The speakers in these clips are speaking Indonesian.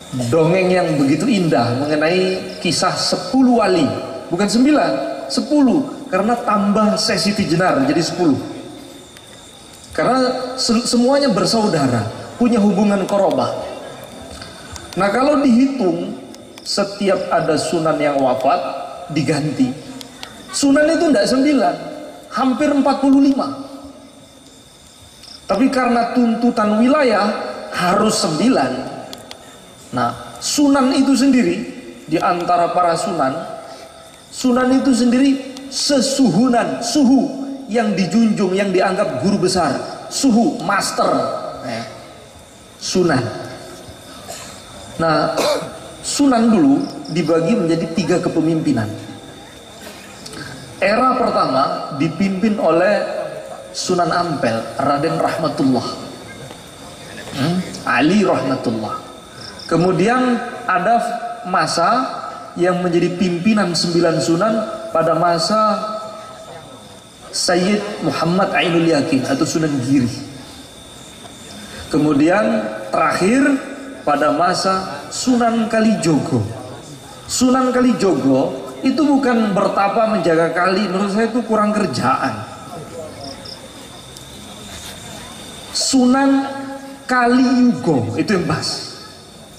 dongeng yang begitu indah mengenai kisah 10 wali, bukan 9, 10, karena tambah sesi Tijenar jadi 10. Karena semuanya bersaudara, punya hubungan korobah. Nah kalau dihitung, setiap ada sunan yang wafat diganti. Sunan itu tidak 9, hampir 45. Tapi karena tuntutan wilayah harus 9. Nah, sunan itu sendiri, di antara para sunan, sunan itu sendiri sesuhunan, suhu yang dijunjung, yang dianggap guru besar, suhu, master, sunan. Nah, sunan dulu dibagi menjadi 3 kepemimpinan. Era pertama dipimpin oleh Sunan Ampel, Raden Rahmatullah, Ali Rahmatullah. Kemudian ada masa yang menjadi pimpinan 9 sunan pada masa Sayyid Muhammad Ainul Yakin atau Sunan Giri. Kemudian terakhir pada masa Sunan Kalijogo. Sunan Kalijogo itu bukan bertapa menjaga kali, menurut saya itu kurang kerjaan. Sunan Kaliyugo itu yang pas,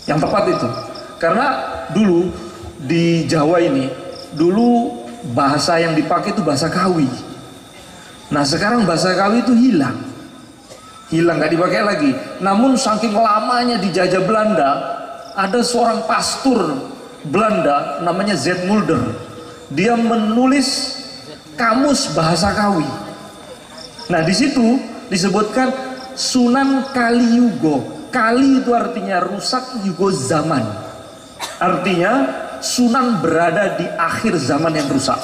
yang tepat itu. Karena dulu di Jawa ini, dulu bahasa yang dipakai itu bahasa Kawi. Nah sekarang bahasa Kawi itu hilang, gak dipakai lagi. Namun saking lamanya dijajah Belanda, ada seorang pastor Belanda namanya Z. Mulder. Dia menulis kamus bahasa Kawi. Nah di situ disebutkan Sunan Kaliyugo. Kali itu artinya rusak, yugo zaman. Artinya sunan berada di akhir zaman yang rusak.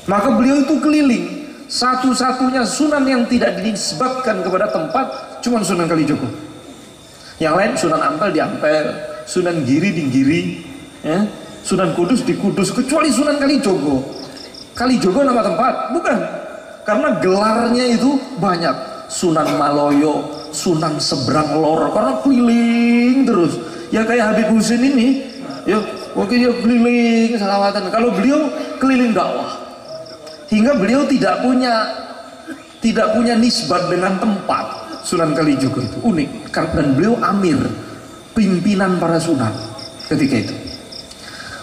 Maka beliau itu keliling. Satu-satunya sunan yang tidak dinisbatkan kepada tempat cuma Sunan Kalijogo. Yang lain Sunan Ampel di Ampel, Sunan Giri di Giri, ya? Sunan Kudus di Kudus, kecuali Sunan Kalijogo. Kalijogo nama tempat? Bukan. Karena gelarnya itu banyak. Sunan Maloyo, Sunan Seberang Lor, karena keliling terus. Ya kayak Habib Husin ini, ya oke ya keliling salawatan. Kalau beliau keliling dakwah, hingga beliau tidak punya nisbat dengan tempat. Sunan Kalijogo itu unik, dan beliau amir, pimpinan para sunan ketika itu.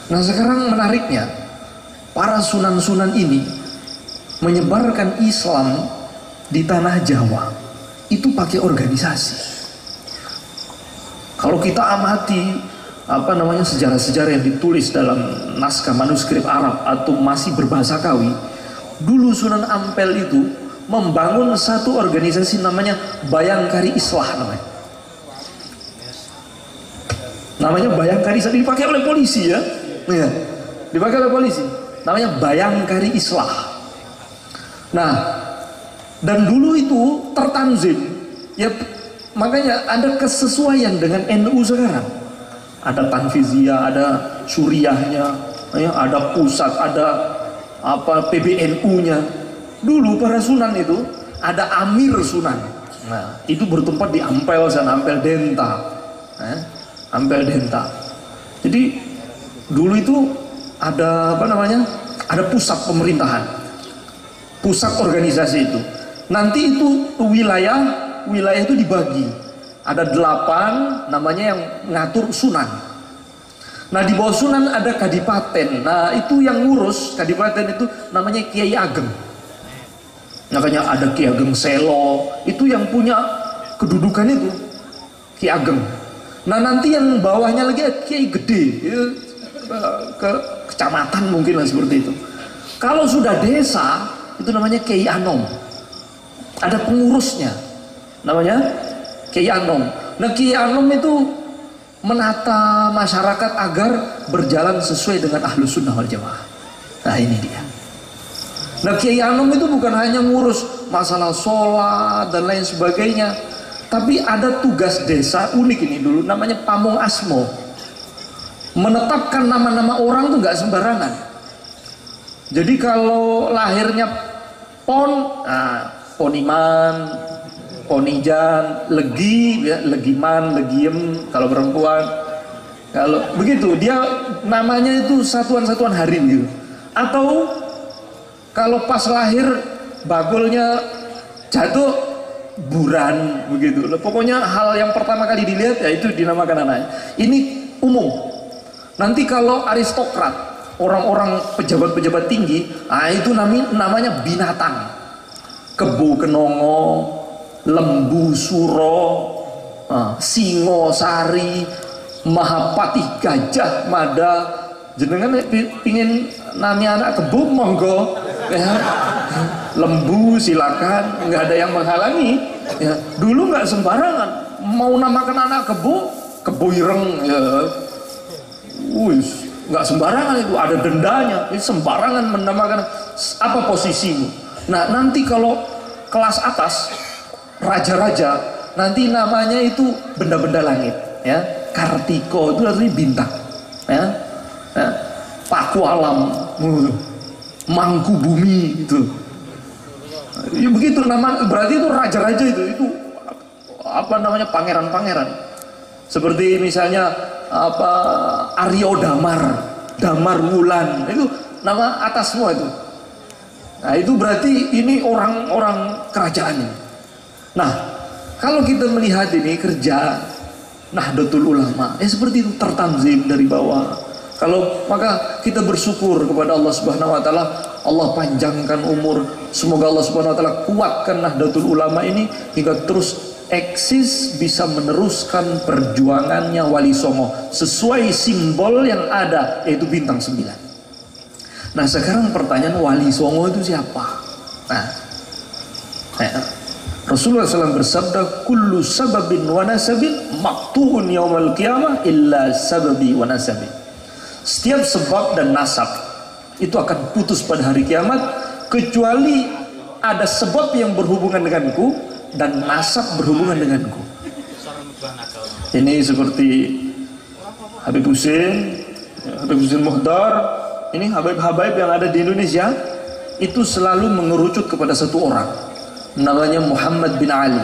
Nah sekarang menariknya, para sunan-sunan ini menyebarkan Islam di tanah Jawa itu pakai organisasi. Kalau kita amati sejarah-sejarah yang ditulis dalam naskah manuskrip Arab atau masih berbahasa Kawi, dulu Sunan Ampel itu membangun satu organisasi namanya Bayangkari Islah namanya Bayangkari Islah, dipakai oleh polisi ya, dipakai oleh polisi, namanya Bayangkari Islah. Nah dan dulu itu tertanzim, ya makanya ada kesesuaian dengan NU sekarang. Ada tanfiziyah, ada syuriahnya, ya, ada pusat, ada PBNU-nya. Dulu para sunan itu ada amir sunan. Nah itu bertempat di Ampel sana, Ampel Denta, Ampel Denta. Jadi dulu itu ada ada pusat pemerintahan, pusat organisasi itu. Nanti itu wilayah itu dibagi. Ada 8 namanya yang ngatur sunan. Nah di bawah sunan ada kadipaten. Nah itu yang ngurus kadipaten itu namanya Kiai Ageng. Makanya ada Kiai Ageng Selo, itu yang punya kedudukan itu Kiai Ageng. Nah nanti yang bawahnya lagi Kiai Gede, ke kecamatan mungkin lah seperti itu. Kalau sudah desa itu namanya Kiai Anom. Ada pengurusnya namanya Kiai Anom. Nah Kiai Anom itu menata masyarakat agar berjalan sesuai dengan Ahlus Sunnah wal Jamaah. Nah ini dia. Nah Kiai Anom itu bukan hanya ngurus masalah sholat dan lain sebagainya, tapi ada tugas desa unik ini dulu namanya Pamong Asmo. Menetapkan nama-nama orang tuh nggak sembarangan. Jadi kalau lahirnya Pon, Poniman, Ponijan, Legi, ya, Legiman, Legiem kalau perempuan, Kalau begitu dia namanya itu satuan-satuan hari gitu. Atau kalau pas lahir bakulnya jatuh buran begitu. Pokoknya hal yang pertama kali dilihat ya itu dinamakan anaknya. Ini umum. Nanti kalau aristokrat, orang-orang pejabat-pejabat tinggi, itu namanya binatang. Kebo kenongo, lembu suro, singo sari, mahapati gajah mada. Jenengan pingin nami anak kebo monggo ya. Lembu silakan, nggak ada yang menghalangi ya. Dulu nggak sembarangan mau namakan anak kebo ireng ya. Nggak sembarangan itu, ada dendanya. Ini sembarangan menamakan apa posisimu. Nah nanti kalau kelas atas raja-raja, nanti namanya itu benda-benda langit ya. Kartiko itu artinya bintang ya. Paku alam, mangku bumi itu. Ya begitu nama, berarti itu raja-raja itu apa namanya, pangeran-pangeran. Seperti misalnya apa Aryo Damar Wulan, itu nama atas semua itu. Nah itu berarti ini orang-orang kerajaan ini. Nah kalau kita melihat ini kerja Nahdlatul Ulama, seperti itu, tertanzim dari bawah. Kalau maka kita bersyukur kepada Allah Subhanahu wa taala, Allah panjangkan umur. Semoga Allah Subhanahu wa taala kuatkan Nahdlatul Ulama ini hingga terus eksis, bisa meneruskan perjuangannya Wali Songo sesuai simbol yang ada, yaitu bintang 9. Nah sekarang pertanyaan, Wali Songo itu siapa? Nah, Rasulullah SAW bersabda, kullu sababin wa nasabin maqtu'un yaumal qiyamah illa sababi wa nasabi. Setiap sebab dan nasab itu akan putus pada hari kiamat, kecuali ada sebab yang berhubungan denganku dan nasab berhubungan denganku. Ini seperti Habib Husin Muhdar, ini Habib-Habib yang ada di Indonesia itu selalu mengerucut kepada satu orang, namanya Muhammad bin Ali,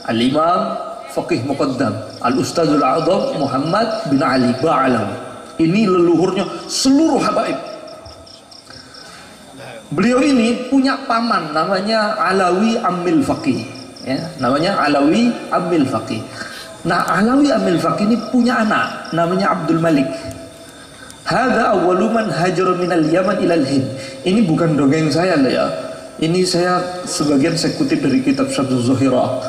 Al-Imam Faqih Muqaddam Al-Ustadzul A'zam Muhammad bin Ali Ba'alawi. Ini leluhurnya seluruh habaib. Beliau ini punya paman namanya Alawi Amil Faqih ya, namanya Alawi Amil Faqih. Nah Alawi Amil Faqih ini punya anak namanya Abdul Malik. Hadza awwalu man hajara minal Yaman ilal Hind. Ini bukan dongeng saya lah ya. Ini saya sebagian saya kutip dari kitab Syamsul Zuhirah,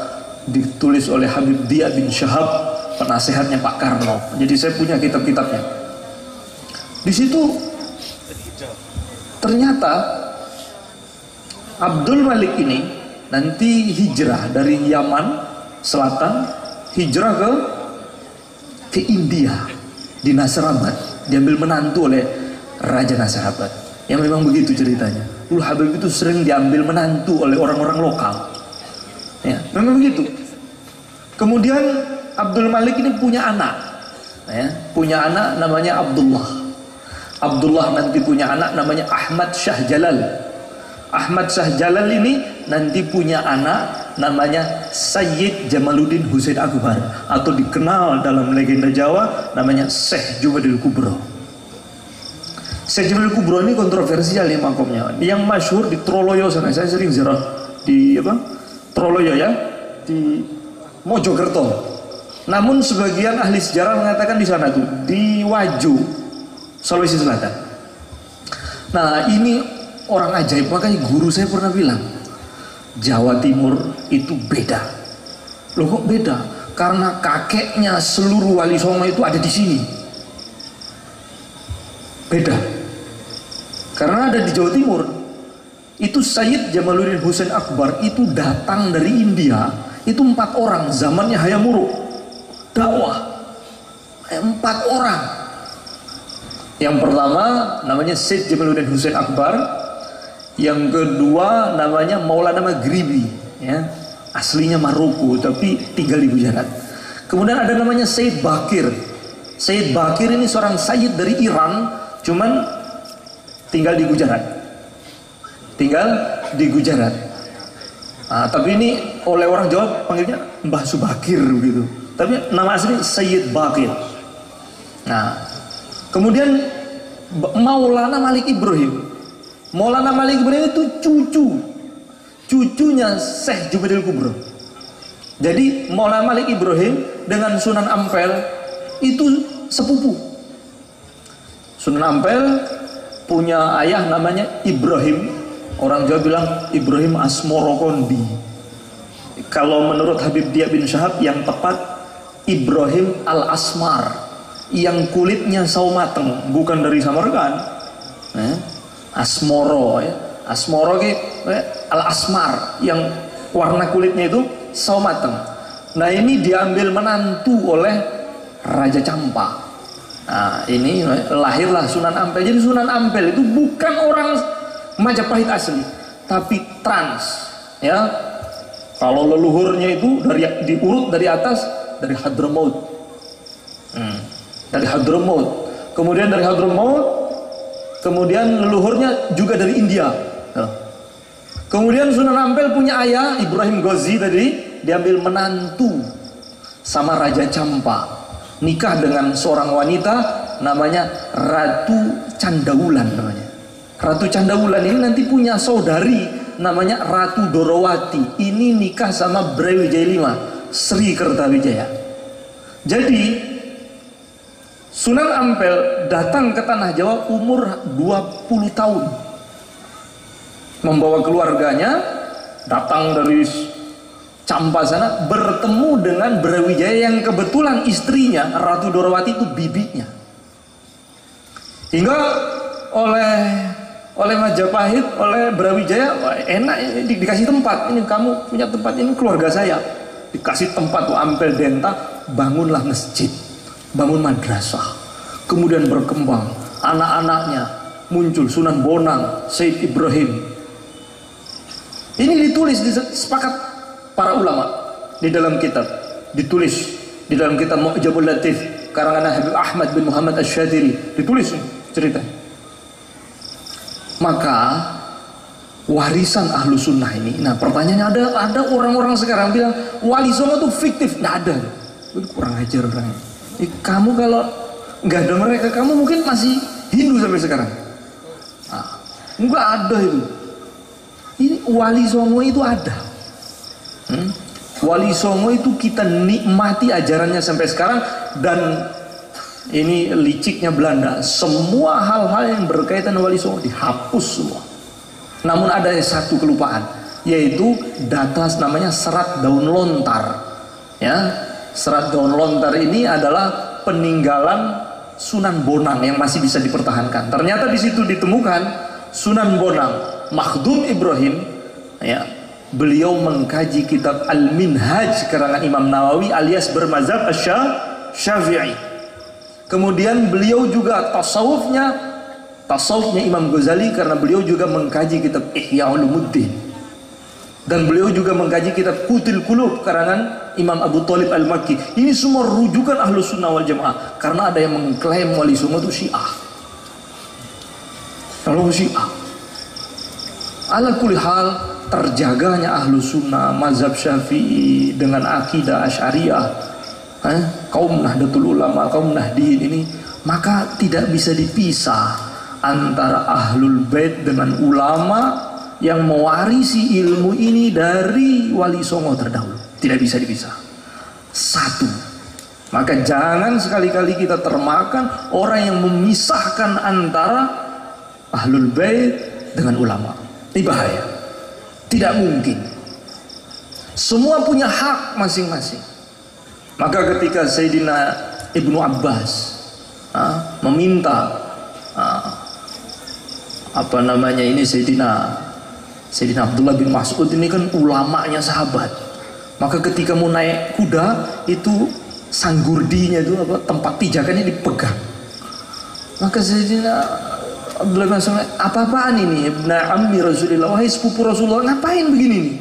ditulis oleh Habib Dia bin Syahab, penasehatnya Pak Karno. Jadi saya punya kitab-kitabnya. Di situ ternyata Abdul Malik ini nanti hijrah dari Yaman Selatan, hijrah ke India di Nasrabad, diambil menantu oleh Raja Nasrabad. Yang memang begitu ceritanya. Dulu Habib itu sering diambil menantu oleh orang-orang lokal. Ya, memang begitu. Kemudian Abdul Malik ini punya anak, ya, punya anak namanya Abdullah. Abdullah nanti punya anak namanya Ahmad Shah Jalal. Ahmad Shah Jalal ini nanti punya anak namanya Sayyid Jamaluddin Husain Akbar, atau dikenal dalam legenda Jawa namanya Syekh Jumadil Kubro. Syekh Jumadil Kubro ini kontroversial ya makomnya. Yang masyhur di Troloyo sana, saya sering ziarah di Troloyo ya, di Mojokerto. Namun sebagian ahli sejarah mengatakan di sana tuh di Waju, Sulawesi Selatan. Nah ini orang ajaib, makanya guru saya pernah bilang Jawa Timur itu beda. Loh kok beda? Karena kakeknya seluruh Wali Songo itu ada di sini. Beda. Karena ada di Jawa Timur. Itu Sayyid Jamaluddin Husain Akbar itu datang dari India. Itu 4 orang zamannya Hayam Wuruk. Dakwah 4 orang. Yang pertama namanya Syed Jamaluddin Husain Akbar, yang kedua namanya Maulana Maghribi ya, aslinya Maroko tapi tinggal di Gujarat. Kemudian ada namanya Syed Bakir. Syed Bakir ini seorang sayyid dari Iran, cuman tinggal di Gujarat. Tapi ini oleh orang Jawa panggilnya Mbah Subakir gitu. Tapi nama asli Syed Bakir. Nah, kemudian Maulana Malik Ibrahim. Maulana Malik Ibrahim itu cucunya Syekh Jubaidil Kubro. Jadi Maulana Malik Ibrahim dengan Sunan Ampel itu sepupu. Sunan Ampel punya ayah namanya Ibrahim. Orang Jawa bilang Ibrahim Asmoro Kondi. Kalau menurut Habib Dia bin Syahab yang tepat Ibrahim Al-Asmar, yang kulitnya saumateng, bukan dari Samarkand. Asmoro ya. Asmoro Al-Asmar, yang warna kulitnya itu saumateng. Nah, ini diambil menantu oleh Raja Campa. Nah, ini lahirlah Sunan Ampel. Jadi Sunan Ampel itu bukan orang Majapahit asli, tapi trans ya. Kalau leluhurnya itu diurut dari atas, dari Hadramaut. Dari Hadramaut. Kemudian dari Hadramaut, kemudian leluhurnya juga dari India. Kemudian Sunan Ampel punya ayah Ibrahim Ghazi tadi, diambil menantu sama Raja Campa, nikah dengan seorang wanita namanya Ratu Candaulan namanya. Ratu Candaulan ini nanti punya saudari namanya Ratu Dorowati. Ini nikah sama Brawijaya V, Sri Kertawijaya. Jadi Sunan Ampel datang ke tanah Jawa umur 20 tahun. Membawa keluarganya datang dari Campa sana, bertemu dengan Brawijaya yang kebetulan istrinya Ratu Dorowati itu bibinya. Hingga oleh Majapahit, oleh Brawijaya, enak dikasih tempat. Ini kamu punya tempat, ini keluarga saya. Dikasih tempat tuh Ampel Denta, bangunlah masjid, bangun madrasah. Kemudian berkembang, anak-anaknya muncul Sunan Bonang, Syed Ibrahim. Ini ditulis, sepakat para ulama di dalam kitab, ditulis di dalam kitab Mu'jamul Latif karangan Habib Ahmad bin Muhammad Asy-Syadzili, ditulis cerita. Maka warisan ahlu sunnah ini, nah pertanyaannya, ada orang-orang sekarang bilang wali songo itu fiktif. Nggak ada, itu kurang ajar orangnya. Kamu kalau nggak ada mereka, kamu mungkin masih Hindu sampai sekarang. Nggak ada itu. Ini wali songo itu ada. Wali songo itu kita nikmati ajarannya sampai sekarang. Dan ini liciknya Belanda, semua hal-hal yang berkaitan dengan wali songo dihapus semua. Namun ada satu kelupaan, yaitu data namanya serat daun lontar. Ya, serat daun lontar ini adalah peninggalan Sunan Bonang yang masih bisa dipertahankan. Ternyata di situ ditemukan Sunan Bonang, Makhdum Ibrahim. Ya, beliau mengkaji kitab Al-Minhaj karangan Imam Nawawi alias bermazhab Syafi'i. Kemudian beliau juga tasawufnya Imam Ghazali, karena beliau juga mengkaji kitab Ihya Ulumuddin. Dan beliau juga mengkaji kitab Qutul Qulub karangan Imam Abu Thalib Al-Makki. Ini semua rujukan ahlu sunnah wal jamaah. Karena ada yang mengklaim wali songo itu Syiah. Kalau Syiah, ala kulli hal, terjaganya ahlu sunnah mazhab Syafi'i dengan akidah Asy'ariyah, kaum Nahdlatul Ulama, kaum Nahdliyin ini, maka tidak bisa dipisah antara ahlul bait dengan ulama yang mewarisi ilmu ini dari wali songo terdahulu. Tidak bisa dipisah, satu. Maka jangan sekali-kali kita termakan orang yang memisahkan antara ahlul bait dengan ulama. Ini bahaya. Tidak mungkin. Semua punya hak masing-masing. Maka ketika Sayyidina Ibnu Abbas meminta Sayyidina Abdullah bin Mas'ud ini kan ulamanya sahabat. Maka ketika mau naik kuda itu sanggurdinya itu tempat pijakannya dipegang. Maka Sayyidina Abdullah bin Mas'ud, apa-apaan ini Ibnu Ammi Rasulullah, wahai sepupu Rasulullah, ngapain begini nih?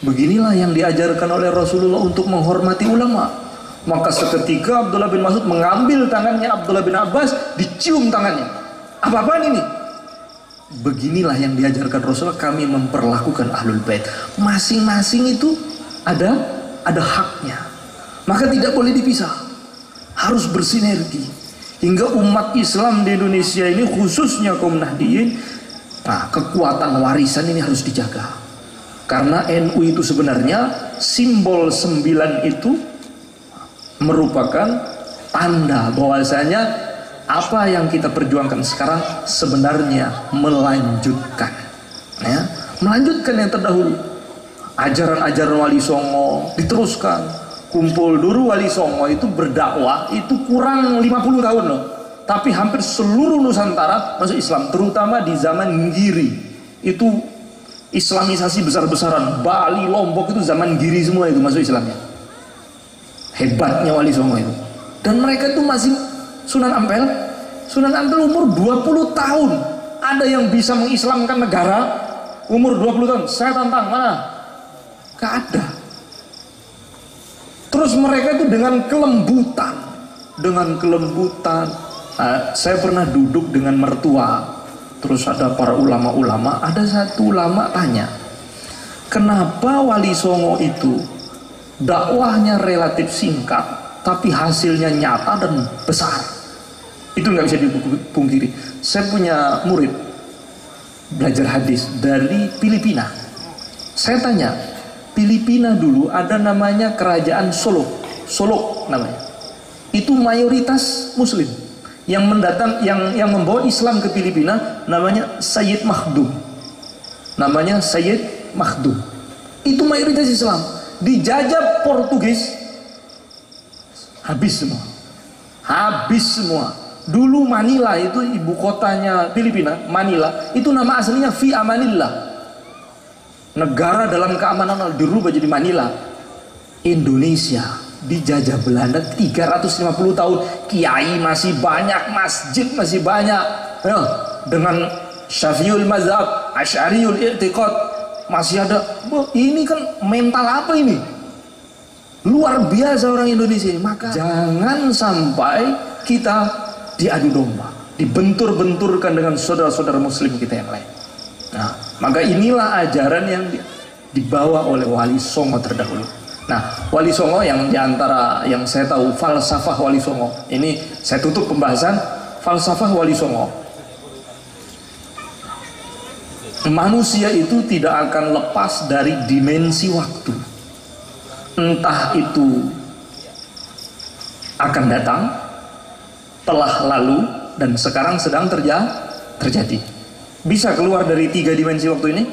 Beginilah yang diajarkan oleh Rasulullah untuk menghormati ulama. Maka seketika Abdullah bin Mas'ud mengambil tangannya Abdullah bin Abbas, dicium tangannya. Apa-apaan ini? Beginilah yang diajarkan Rasulullah, kami memperlakukan ahlul bait. Masing-masing itu ada haknya. Maka tidak boleh dipisah. Harus bersinergi. hingga umat Islam di Indonesia ini khususnya kaum Nahdiyin, nah kekuatan warisan ini harus dijaga. Karena NU itu sebenarnya simbol 9 itu merupakan tanda bahwasanya apa yang kita perjuangkan sekarang sebenarnya melanjutkan, ya, melanjutkan yang terdahulu. Ajaran-ajaran Wali Songo diteruskan. Kumpul Duru Wali Songo itu berdakwah itu kurang 50 tahun loh. Tapi hampir seluruh Nusantara masuk Islam, terutama di zaman Giri. Itu islamisasi besar-besaran. Bali, Lombok itu zaman Giri semua itu masuk Islamnya. Hebatnya Wali Songo itu. Dan mereka itu masih Sunan Ampel umur 20 tahun. Ada yang bisa mengislamkan negara umur 20 tahun. Saya tantang, mana? Gak ada. Terus mereka itu dengan kelembutan. Saya pernah duduk dengan mertua. Terus ada para ulama-ulama. Ada satu ulama tanya, kenapa Wali Songo itu dakwahnya relatif singkat, tapi hasilnya nyata dan besar? Itu nggak bisa dipungkiri. Saya punya murid belajar hadis dari Filipina. Saya tanya, Filipina dulu ada namanya kerajaan Solo namanya. Itu mayoritas Muslim. Yang membawa Islam ke Filipina namanya Sayyid Makhdum. Itu mayoritas Islam. Dijajah Portugis, habis semua. Dulu Manila itu ibu kotanya Filipina, Manila itu nama aslinya Fi Amanillah. Negara dalam keamanan dirubah jadi Manila. Indonesia dijajah Belanda 350 tahun. Kiai masih banyak, masjid masih banyak, ya, dengan Syafi'ul Mazhab, Asy'ariyul I'tiqad masih ada. Ini kan mental apa ini? Luar biasa orang Indonesia ini. Maka jangan sampai kita diadu domba, dibentur-benturkan dengan saudara-saudara Muslim kita yang lain. Nah, maka inilah ajaran yang dibawa oleh Wali Songo terdahulu. Nah, Wali Songo yang diantara yang saya tahu falsafah Wali Songo. Ini saya tutup pembahasan falsafah Wali Songo. Manusia itu tidak akan lepas dari dimensi waktu. Entah itu akan datang, telah lalu, dan sekarang sedang terjadi. Bisa keluar dari 3 dimensi waktu ini?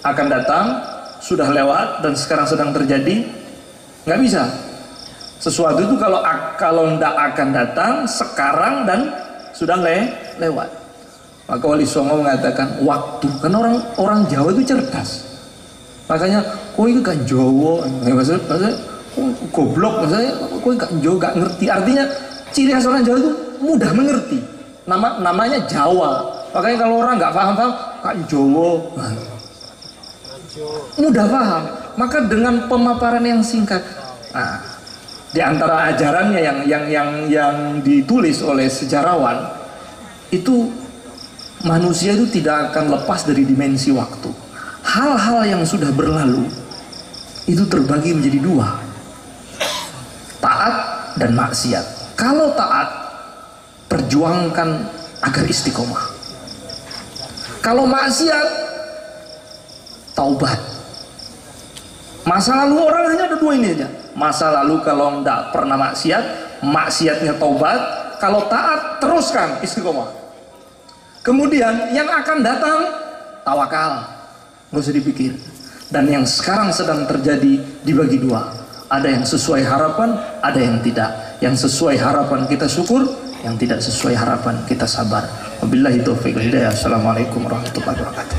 Akan datang, sudah lewat, dan sekarang sedang terjadi? Nggak bisa. Sesuatu itu kalau tidak akan datang, sekarang dan sudah lewat. Maka Wali Songo mengatakan waktu. Karena orang Jawa itu cerdas. Makanya, kok itu kan Jawa, maksudnya goblok, maksudnya kok kan Jawa gak ngerti. Artinya ciri khas orang Jawa itu mudah mengerti. Namanya Jawa. Makanya kalau orang nggak paham Kak Jowo mudah paham. Maka dengan pemaparan yang singkat, nah, di antara ajarannya yang ditulis oleh sejarawan itu, manusia itu tidak akan lepas dari dimensi waktu. Hal-hal yang sudah berlalu itu terbagi menjadi 2, taat dan maksiat. Kalau taat, perjuangkan agar istiqomah. Kalau maksiat, taubat. Masa lalu orang hanya ada 2 ini aja. Masa lalu kalau tidak pernah maksiatnya taubat. Kalau taat, teruskan istiqomah. Kemudian yang akan datang, tawakal. Nggak usah dipikir. Dan yang sekarang sedang terjadi dibagi 2. Ada yang sesuai harapan, ada yang tidak. Yang sesuai harapan kita syukur, yang tidak sesuai harapan kita sabar. Wabillahi taufiq wal hidayah. Assalamualaikum warahmatullahi wabarakatuh.